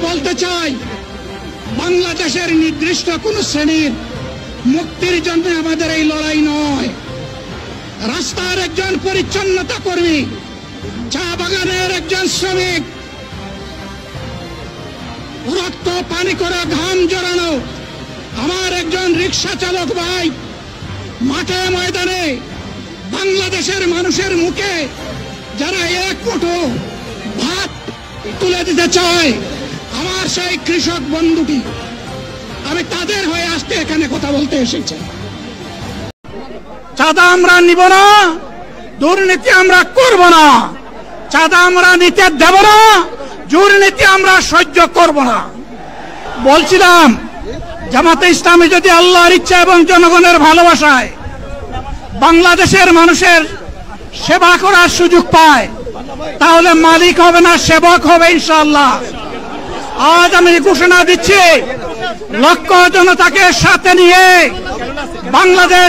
বলতে চাই, বাংলাদেশের নির্দিষ্ট কোন শ্রেণীর মুক্তির জন্য আমাদের এই লড়াই নয়। রাস্তার একজন পরিচ্ছন্নতা কর্মী, চা বাগানের একজন শ্রমিক, রক্ত পানি করে ঘাম জড়ানো আমার একজন রিক্সা চালক ভাই মাঠে ময়দানে বাংলাদেশের মানুষের মুখে যারা এক মুঠো ভাত তুলে দিতে চায়, আমার সেই কৃষক বন্ধুটি, আমি তাদের হয়ে আজকে এখানে কথা বলতে এসেছি। চাঁদা আমরা নিব না, দুর্নীতি আমরা করব না, চাঁদা আমরা নিতে দেব না, দুর্নীতি আমরা সহ্য করব না। বলছিলাম জামাতে ইসলামী যদি আল্লাহর ইচ্ছা এবং জনগণের ভালোবাসায় বাংলাদেশের মানুষের সেবা করার সুযোগ পায়, তাহলে মালিক হবে না, সেবক হবে ইনশাআল্লাহ। আজ আমি ঘোষণা দিচ্ছি, লক্ষ জনতাকে সাথে নিয়ে বাংলাদেশ